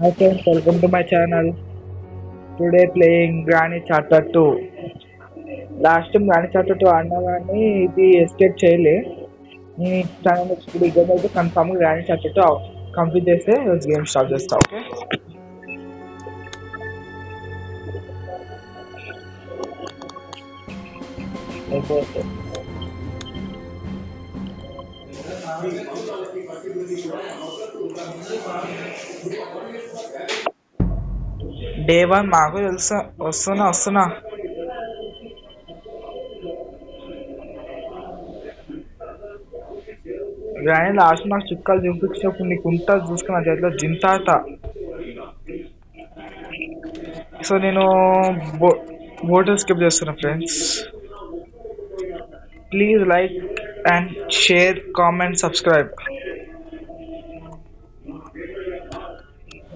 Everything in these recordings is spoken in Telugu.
Hi friends, welcome to my channel. Today playing Granny Charter 2. Last time Granny Charter 2 ఆడినా కానీ ఇది ఎస్కేప్ చేయలే. నేను ఈ ఛానల్ ఇప్పుడు ఈ గేమ్ అయితే కన్ఫామ్ Granny Charter 2 కంప్లీట్ చేస్తే గేమ్ స్టార్ట్ చేస్తా. ఓకే అయిపోతే డే 1 మాకు తెలుసు. వస్తున్నా. గ్రానీ లాస్ట్ నాకు చుక్కలు చూపించినప్పుడు నీకు ఉంటుంది చూసుకున్న చేతిలో జింతాత. సో నేను బోట్ స్కిప్ చేస్తున్నా friends. Please like and share, comment, subscribe.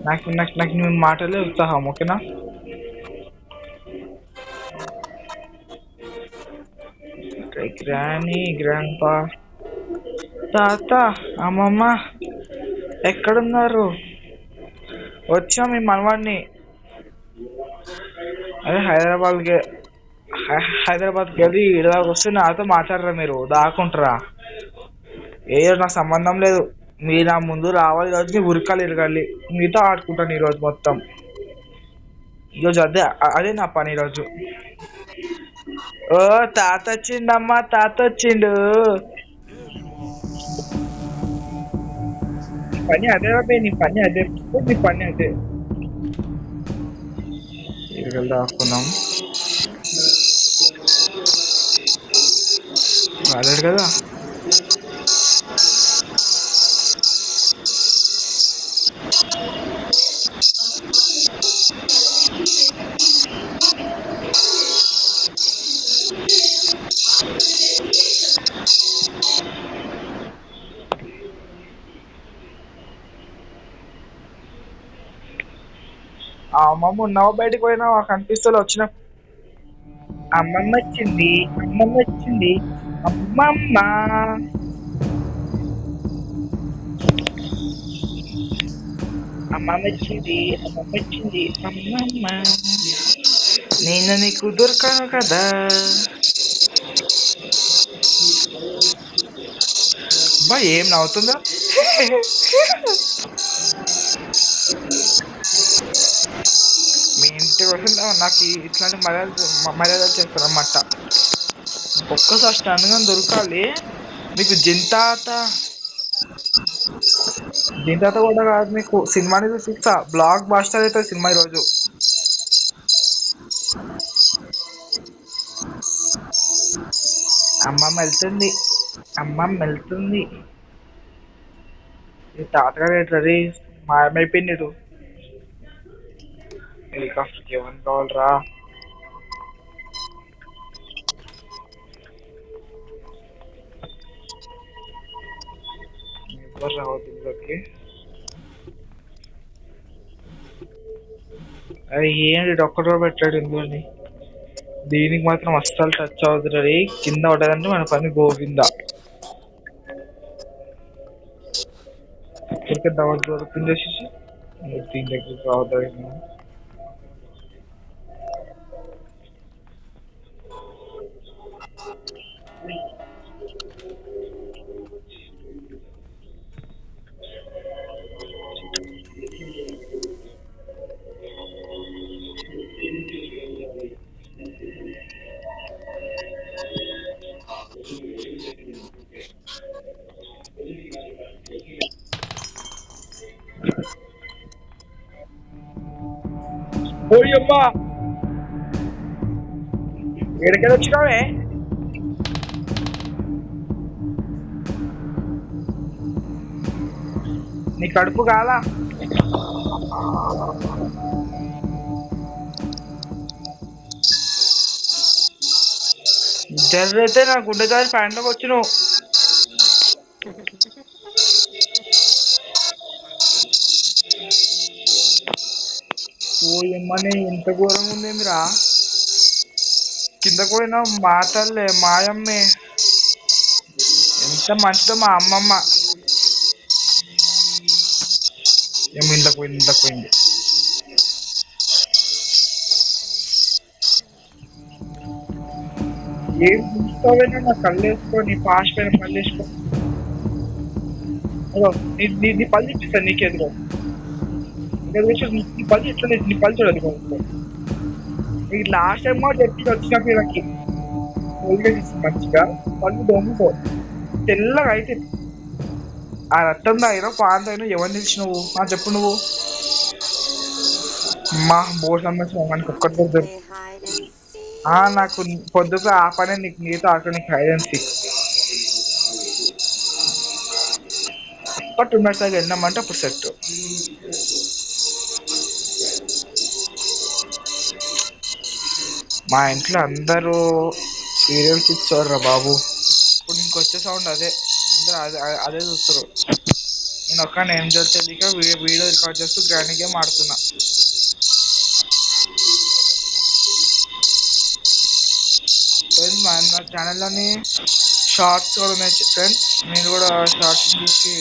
నాకు నీ మాటలే ఉత్సాహం. ఓకేనా? గ్రానీ, గ్రాండ్పా, తాత, అమ్మమ్మ ఎక్కడున్నారు? వచ్చాం మీ మనవాడిని. అదే హైదరాబాద్కి వెళ్ళి ఇలాగ వస్తే నాతో మాట్లాడరా? మీరు దాక్కుంటారా? ఏదో నాకు సంబంధం లేదు. మీరు నా ముందు రావాలి, ఈరోజు మీ ఉరకాలి ఇరగాలి, మీతో ఆడుకుంటాను ఈరోజు మొత్తం. ఈరోజు అదే నా పని ఈరోజు. ఓ తాత వచ్చిండమ్మా, తాత వచ్చిండు. పని అదే బాబే, నీ పని అదే, నీ పని అదే. ఇరగలు దాక్కున్నాం. రాలేడు కదా. అమ్మమ్మ ఉన్నావా? బయటకు పోయినావా? కనిపిస్తలే. వచ్చిన అమ్మమ్మ వచ్చింది, అమ్మమ్మ వచ్చింది, అమ్మమ్మ. అమ్మమ్మ వచ్చింది, అమ్మమ్మ వచ్చింది, అమ్మమ్మ. నేను నీకు దొరకను కదా. బా ఏం నవ్వుతుందా? మీ ఇంటికి వస్తుందా? నాకు ఇట్లాంటి మర్యాదలు చేస్తారన్నమాట. ఒక్కసారి స్టన్గా దొరకాలి మీకు. జింతాత కూడా కాదు మీకు. సినిమాని చూపిస్తా. బ్లాక్ బాస్టర్ అవుతుంది సినిమా ఈరోజు. అమ్మమ్మ వెళ్తుంది, అమ్మమ్మ వెళ్తుంది. ఈ తాతగారు ఎట్లది మాయమైపోయింది. హెలికాప్టర్కి ఎవరిని కావాలరా? ఎవరు రావద్దు ఇందులోకి. అది ఏంటి ఒక్కడో పెట్టాడు ఇందులోని. దీనికి మాత్రం అస్సలు టచ్ అవుతుంది. కింద పడ్డదంటే మన పని గోవిందా. ఇక్కడికి దోరకం చేసేసి దీని దగ్గరికి రావద్దు. ఓయమ్మా, ఎక్కడికి వచ్చినావే? నీ కడుపు కాలా? జర్రైతే నా గుండె జారి ప్యాంట్లోకి వచ్చి నువ్వు. ఓయమ్మని ఎంత ఘోరంగా ఉందేమిరా. కింద పోయినా మాటల్లే మాయమ్మే. ఎంత మంచిదో మా అమ్మమ్మ. ఏమో ఇంట్లోకి పోయింది, ఇంట్లోకి పోయింది. ఏం చూస్తావైనా నా కళ్ళు వేసుకో, నీ పాస్ పైన కళ్ళు వేసుకో. అదో నీ పళ్ళు ఇప్పిస్తాను నీకు ఎదురు. నీ పళ్ళు ఎట్లా నీ పళ్ళు చూడదు. నీకు లాస్ట్ టైం కూడా చెప్పి వచ్చినప్పుడు వీళ్ళకి మంచిగా పళ్ళు దొంగతో తెల్లగా అయితే ఆ రక్తం తాగినా పాన్ తాగినా ఎవరిని తెచ్చినావు చెప్పు నువ్వు. మా బోర్డు సంబంధించిన మనకి ఒక్కటి దగ్గర నాకు పొద్దుకు ఆ పనే నీకు నీతో ఆడుకో నీకు హైడెన్సీ బట్ ఉన్నట్టు వెళ్ళినామంటే అప్పుడు సెట్. మా ఇంట్లో అందరూ సీరియల్స్ ఇచ్చారు బాబు. ఇప్పుడు నీకు వచ్చే సౌండ్ అదే, అందరూ అదే చూస్తారు. నేను ఒక్క ఏం తెలియక వీడియో రికార్డ్ చేస్తూ గ్రాండ్ గేమ్ ఆడుతున్నా. ఫ్రెండ్స్ మా ఛానల్లోని షార్ట్స్ కూడా ఉన్నాయి ఫ్రెండ్స్. మీరు కూడా షార్ట్స్ చూసి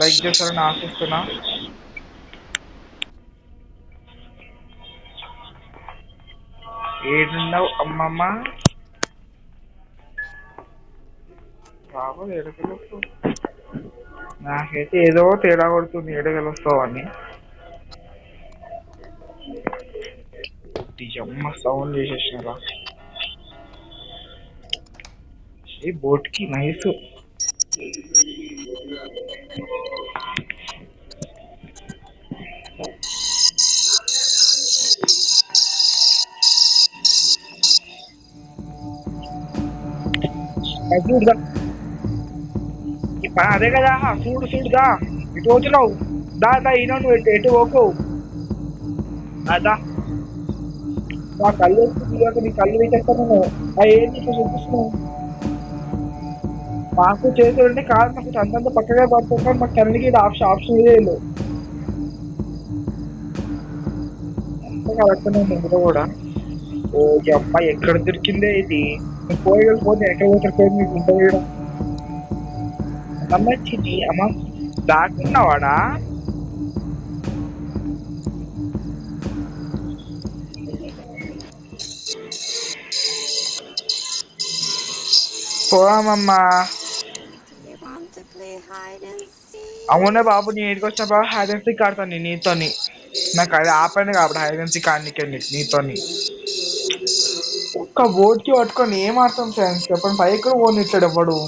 లైక్ చేస్తారని ఆశిస్తున్నా. ఏడున్నావు అమ్మమ్మ? బాబు ఎడగలుస్తావు, నాకైతే ఏదో తేడా కొడుతుంది ఎడగలుస్తావు అని. అమ్మ సౌండ్ చేసేసినారా ఈ బోట్కి నైస్. చూడుదా ఈ పని అదే కదా, చూడుదా ఇటు పోతున్నావు. దా ఈయన నువ్వు ఎటు పోకు. దా నా కళ్ళు వస్తుంది, నీ కళ్ళు తీసేస్తాను నేను. ఏంటి చూపిస్తున్నావు? మాకు చేతులుంటే కాదు, మాకు అంతంత పక్కగా పడుతుంటాం. మాకు కళ్ళకి ఆప్షన్ ఇదే లేదు. అంత కరెక్ట్నే ముందు కూడా. ఓ ఈ అమ్మాయి ఎక్కడ దొరికిందే ఇది? నువ్వు పోతే ఎక్కడ పోతారు మీకు ఇంటర్వ్యూ నమ్మచ్చింది అమ్మ. దాటుకున్నావాడా? పోమమ్మా. అవునే బాబు, నీ ఇంటికి వచ్చిన బాబు హైడ్ అండ్ సీక్ ఆడతాను నీతోని. నాకు అది ఆపండి కాబట్టి హైడ్ అండ్ సీక్ ఆడనికండి నీతోని. ఒక్క బోట్కి పట్టుకొని ఏం ఆడతాం ఫ్రెండ్స్ చెప్పండి. పైకి కూడా పోనిచ్చాడు ఎవడు.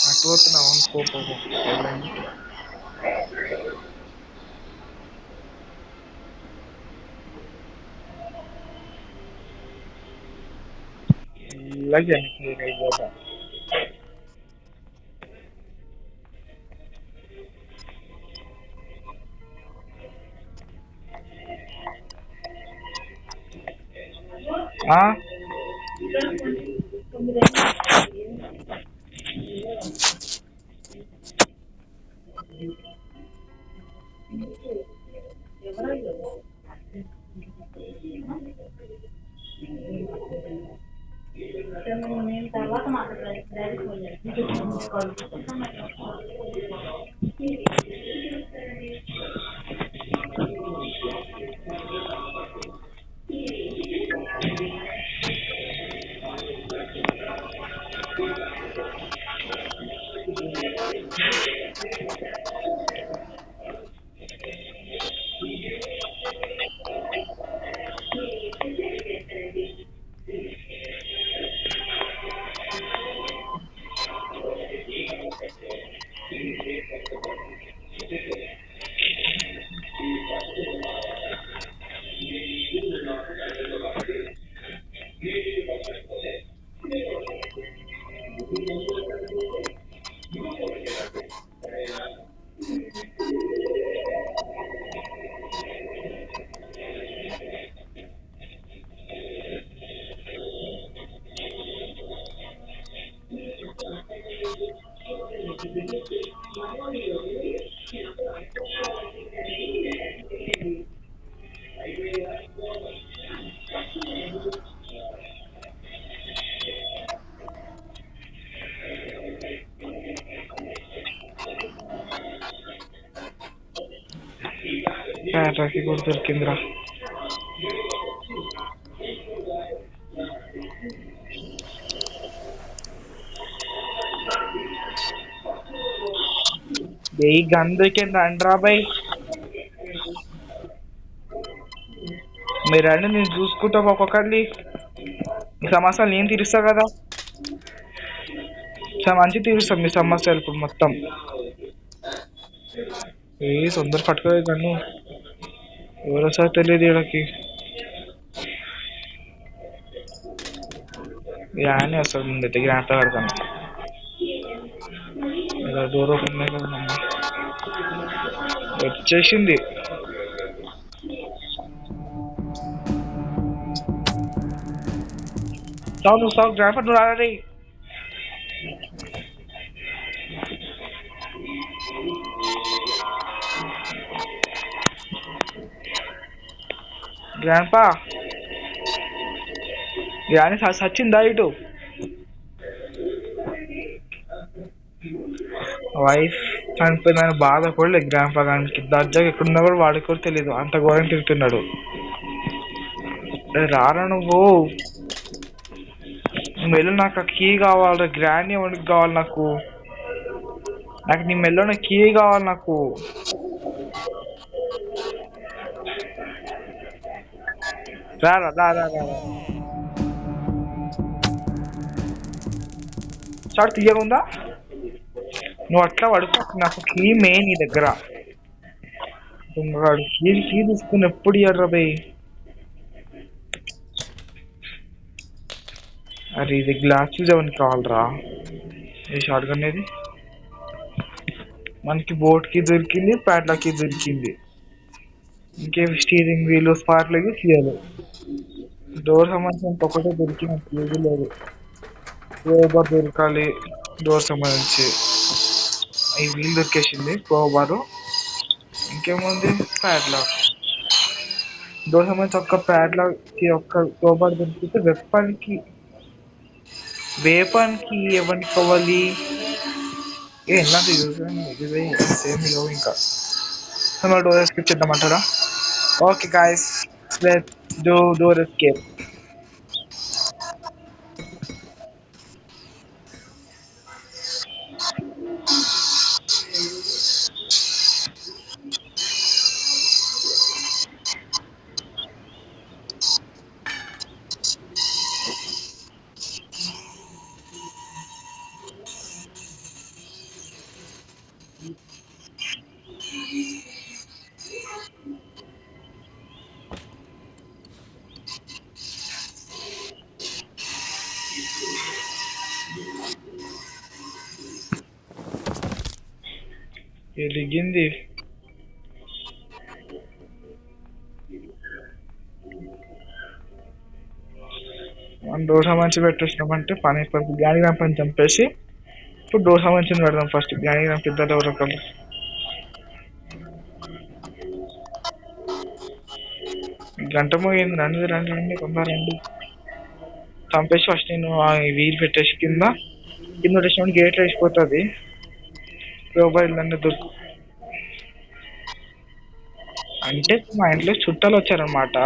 అటు పోతున్నావు అనుకో. ఇలాగే తర్వాత ప్యాట్రాకి కూడా దొరికిందిరా. ఈ గన్ దొరికింది అండ్రా బై. మీరు రండి, నేను చూసుకుంటా ఒక్కొక్కరిని. మీ సమస్యలు నేను తీరుస్తా కదా, చాలా మంచి తీరుస్తాం మీ సమస్యలు ఇప్పుడు మొత్తం. ఏ తొందర పట్టుకోలేదు నన్ను, ఎవరో సార్ తెలియదు వీళ్ళకి. యానే వస్తాడు ముందు దగ్గర ఆట ఆడతాను. డోర్ ఓపెన్ కదా, వచ్చేసింది. నువ్వు సాగు గ్రాండ్ నువ్వు రాడి. గ్రాండ్పా యాని సచ్చిందా ఇటు? వైఫ్ చనిపోయిందని బాధపడలేదు గ్రాండ్పా, దానికి దర్జాగా ఎక్కడున్నా కూడా వాడికి కూడా తెలియదు, అంత ఘోరం తిరుగుతున్నాడు. రారా నువ్వు మెల్లో, నాకు ఆ కీ కావాలి. గ్రాండ్ ఎవరికి కావాలి? నాకు నీ మెల్లో కీ కావాలి నాకు. రారా రా రా రా చాడు తీయగుందా? నువ్వు అట్లా పడుకో, నాకు కీ మెయిన్ నీ దగ్గర. దొంగగాడు కీ తీసుకుని ఎప్పుడు ఇయ్యర్రా బై. అరే ఇది గ్లాస్ ఎవరికి కావాలరా? ఏ షార్ట్ గన్ ఇది? మనకి బోట్ కి దొరికింది, ప్యాడ్లాక్ కి దొరికింది. ఇంకేం స్టీరింగ్ వీల్, స్పార్క్ లేదు, తీయాలి. డోర్ సంబంధించిన ఒకటే దొరికినట్టు ఏది లేదు. క్రోబార్ దొరకాలి డోర్ సంబంధించి. ఈ వీల్ దొరికేసింది, క్రోబారు. ఇంకేముంది? ప్యాడ్లాక్. డోర్ సంబంధించి ఒక్క ప్యాడ్లాక్ కి ఒక్క క్రోబార్ దొరికితే వేపన్ కి ఎవరికి కావాలి? ఎలాంటి సేమ్ లేవు ఇంకా. డోర్ ఎస్కేప్ చేద్దామంటారా? Okay guys, let's do door escape. ఎలిగింది. మనం డోర్ సంబంధించి పెట్టేసినామంటే పని అయిపోతుంది. గాలిగ్రామ్ పని చంపేసి ఇప్పుడు డోర్ సంబంధించి పెడదాం. ఫస్ట్ గాలిగ్రామ్ పెద్ద డోర్ ఒకళ్ళు గంట మోగింది. రండి రండి రండి, తొందర రండి. చంపేసి ఫస్ట్ నేను వీల్ పెట్టేసి కింద పెట్టేసినప్పుడు గేట్లు వేసిపోతుంది. మొబైల్ అన్నీ దొరుకు అంటే మా ఇంట్లో చుట్టాలు వచ్చారనమాట.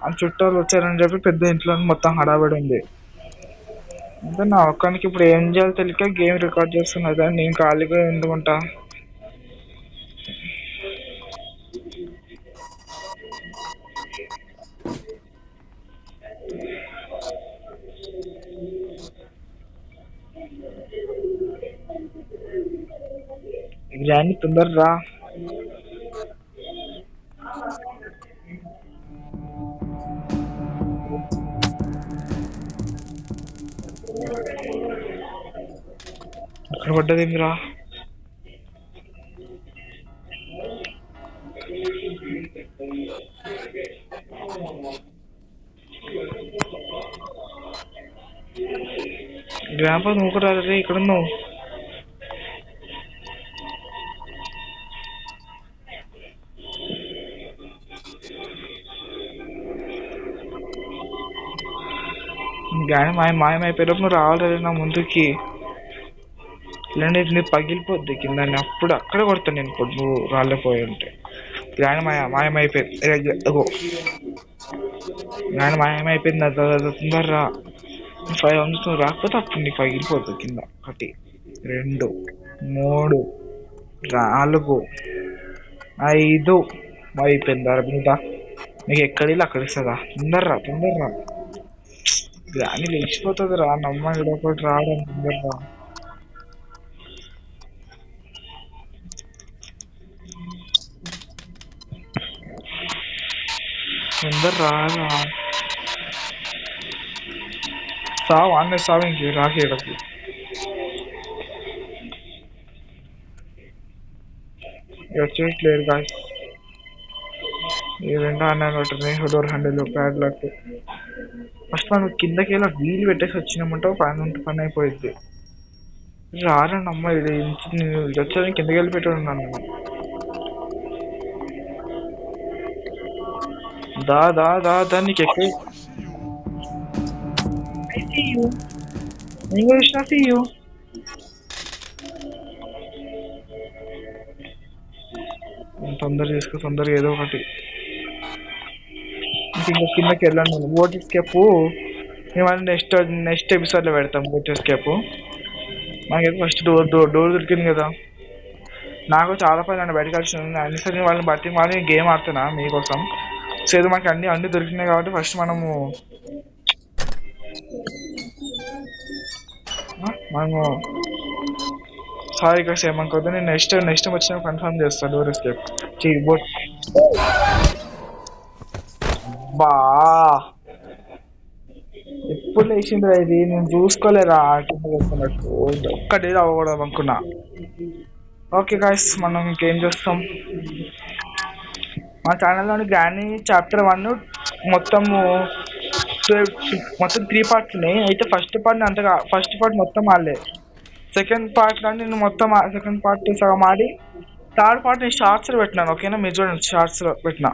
ఆ చుట్టాలు వచ్చారని చెప్పి పెద్ద ఇంట్లో మొత్తం హడావిడి ఉంది. అంటే నా ఒక్కనికి ఇప్పుడు ఏం చేయాలో తెలియక గేమ్ రికార్డ్ చేస్తున్నా. కానీ నేను ఖాళీగా ఎందుకుంటా. గ్రాండ్ తొందర రా. అక్కడ పడ్డదేమిరా? గ్రాండ్ నువ్వు కూడా రే, ఇక్కడ ఉన్నావు. గ్రాండ్ మాయమైపోయినప్పుడు నువ్వు రావాలి నా ముందుకి. ఇలాంటి నీ పగిలిపోద్ది కింద. అప్పుడు అక్కడ కొడతాను నేను, ఇప్పుడు నువ్వు రాలేపోయి ఉంటే. గ్రాండ్ మాయమైపోయింది. గ్రాండ్ మాయమైపోయింది. తొందరరా 5 వంచుతుంది. రాకపోతే అప్పుడు నీకు పగిలిపోతుంది కింద. 1 2 3 4 5 అయిపోయింది. అరబిందా నీకు ఎక్కడిల్లు అక్కడ ఇస్తుందా? తొందరరా. గ్రాని లేచిపోతుంది రా. నమ్మ ఒకటి రావడం తొందరరా. రారా. సావు అన్నీ సావు ఇంక రాకేయడకు. వచ్చేట్లేదు గాయస్. ఈ 2 అన్నాను ఉంటుంది. Door handle pad luck. First మనం కిందకి వెళ్ళి వీలు పెట్టేసి వచ్చినామంటే పని అయిపోయింది. రారా నమ్మ. ఇది వచ్చేది కిందకి వెళ్ళి పెట్టి ఉన్నాను నేను. దా నీకు ఎక్కువ ఇంగ్లీష్ నా సీయూ. తొందరగా ఏదో ఒకటి. ఇంకా కిందకి వెళ్ళాను నేను. బోట్ ఎస్కేప్ మేము నెక్స్ట్ ఎపిసోడ్లో పెడతాం. బోట్ ఎస్కేప్ మనకైతే ఫస్ట్ డోర్ దొరికింది కదా. నాకు చాలా పని నన్ను బయటకు వచ్చింది. అన్నిసరి వాళ్ళని బట్టి మళ్ళీ గేమ్ ఆడుతున్నా మీకోసం. సో ఏదో మనకి అన్ని దొరికినాయి కాబట్టి ఫస్ట్ మనము సారీ ఇక్కడ ఏమనుకోద్దు. నేను నెక్స్ట్ వచ్చిన కన్ఫర్మ్ చేస్తాను. Door escape boat. బా ఎప్పుడు లేచిండ్రా ఇది? నేను చూసుకోలేరా కింద వేస్తున్నట్టు. ఒక్కటి అవ్వకూడదు అనుకున్నా. ఓకే గాయస్, మనం ఇంకేం చేస్తాం. మా ఛానల్లోని గ్రానీ చాప్టర్ 1 మొత్తము 3 పార్ట్స్ ఉన్నాయి. అయితే ఫస్ట్ పార్ట్ మొత్తం ఆడలే. సెకండ్ పార్ట్లో నేను మొత్తం సెకండ్ పార్ట్ సగం ఆడి థర్డ్ పార్ట్ నేను షార్ట్స్లో పెట్టినాను. ఓకేనా, మీరు చూడండి. షార్ట్స్లో పెట్టినా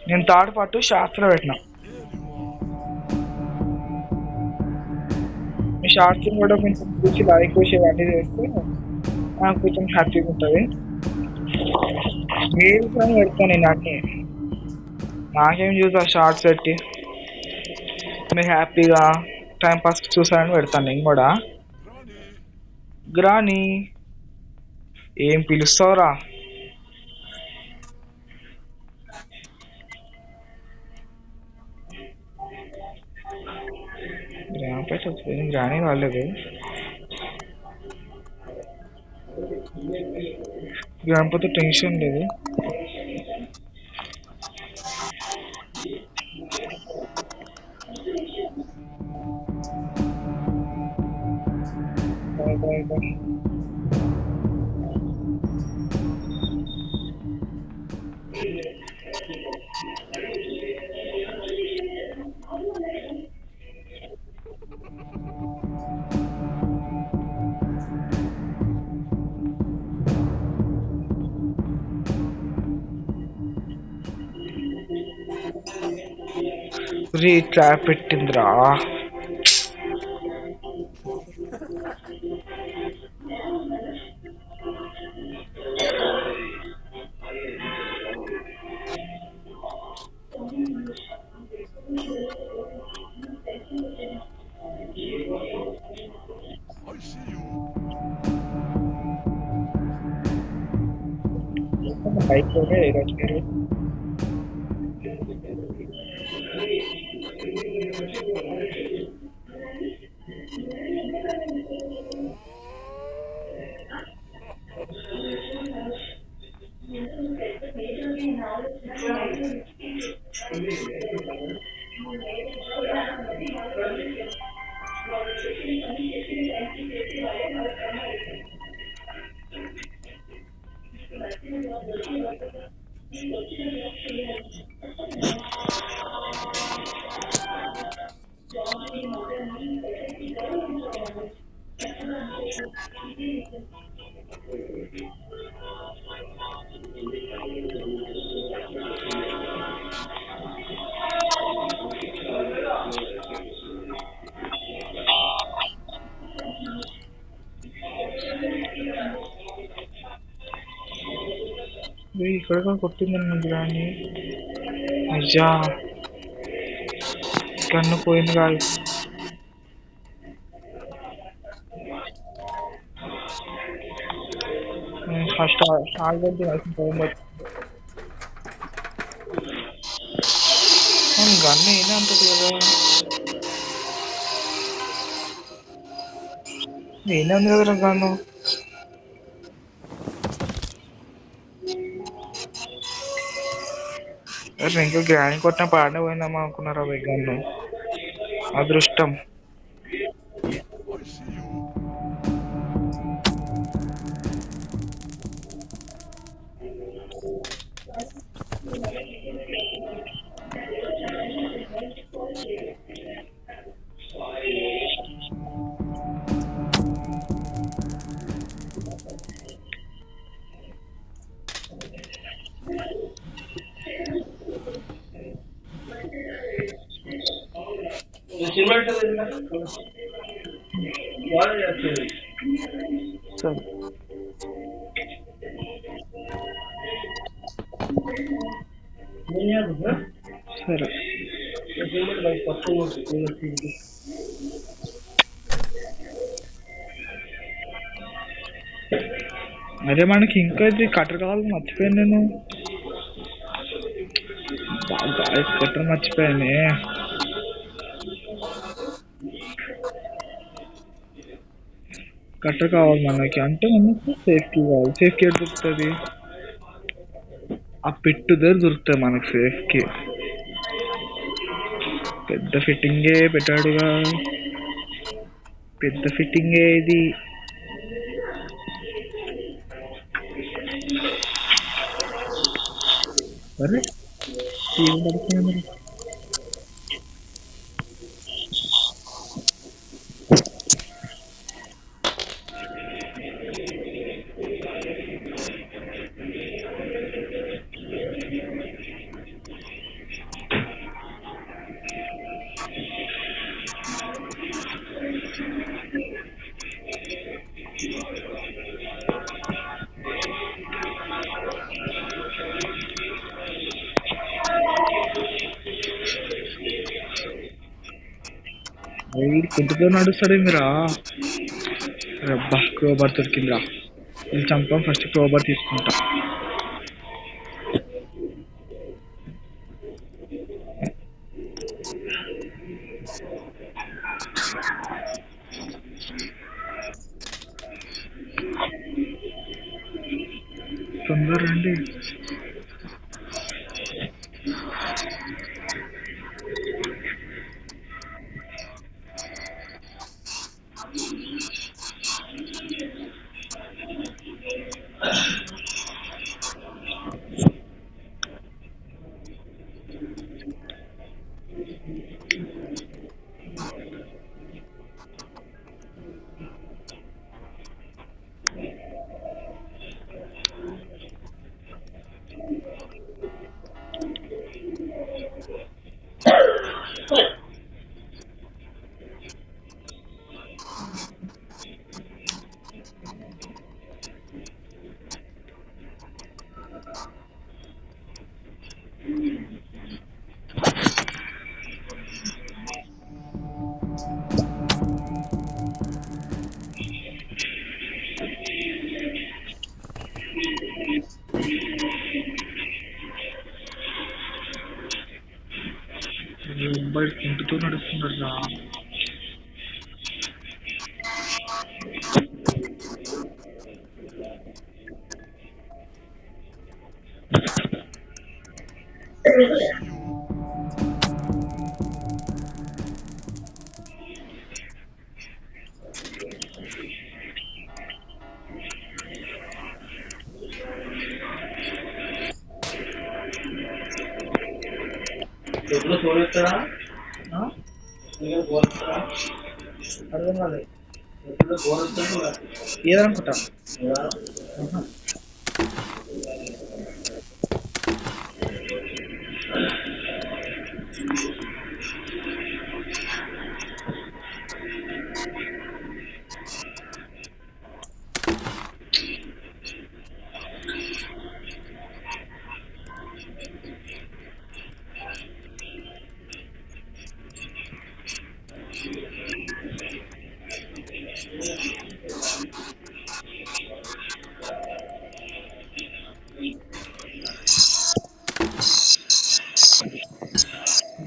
నేను. థర్డ్ పార్ట్ షార్ట్స్లో పెట్టినా. మీ షార్ట్స్ కూడా కొంచెం చూసి లైక్ చేసి అన్నీ చేస్తే నాకు కొంచెం హ్యాపీగా ఉంటుంది. మీరు కూడా పెడతాను నేను అన్నీ. నాకేం చూసా షార్ట్స్ పెట్టి మీరు హ్యాపీగా టైంపాస్ చూసారని పెడతాను నేను కూడా. గ్రానీ ఏం పిలుస్తావురా? గ్రానీ రాలేదు. గ్రామపోతే టెన్షన్ లేదు. బాయ్. ట్రాప్ పెట్టిందిరా. బైక్ లోనే ఈరోజు మీరు ఇక్కడ కూడా కొట్టింది దాన్ని. అయ్యా గన్ను పోయింది కాదు. ఫస్ట్ షార్ట్ పోయింది. గన్ను ఏదే అంటది కదా, నేనే ఉంది కదా గన్ను. ఇంకా గ్రాండ్ కొట్టిన పాడనే పోయిందమ్మా అనుకున్నారా గన్ను. అదృష్టం. సరే అదే మనకి ఇంకా ఇది కట్టర్ కావాలి, మర్చిపోయాను నేను. కట్టర్ మర్చిపోయానే. కట్టర్ కావాలి మనకి, అంటే మనకి సేఫ్టీ కావాలి. సేఫ్టీ ఎక్కడ దొరుకుతుంది? ఆ పెట్టు దగ్గర దొరుకుతుంది మనకి సేఫ్కి. పెద్ద ఫిట్టింగే పెట్టాడుగా, పెద్ద ఫిట్టింగే ఇది. అరే ఏం పడుతుంది మరి? కుంటుతో నడుస్తాడే మీరా. అబ్బా క్రోబార్ దొరికిందిరా. నేను చంపాం, ఫస్ట్ క్రోబార్ తీసుకుంటా. తొందర రండి. అబ్బాయి కుంటుతో నడుస్తున్నారా. అర్థం కాలేదు ఏదనుకుంటా.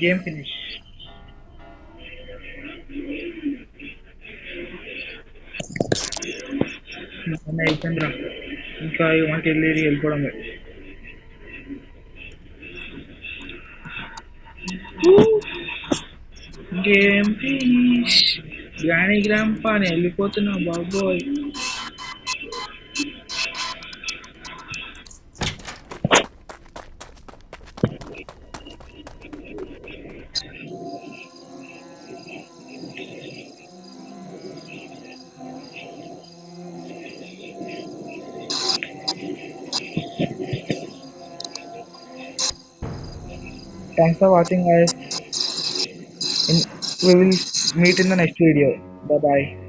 Game finish. అయిపోయిందిరా. ఇంకా మనకి వెళ్ళిపోవడమే. Game finish. గ్రానీ గ్రామ్ పాని వెళ్ళిపోతున్నా బాబోయ్. Thanks for watching guys. We will meet in the next video. Bye bye.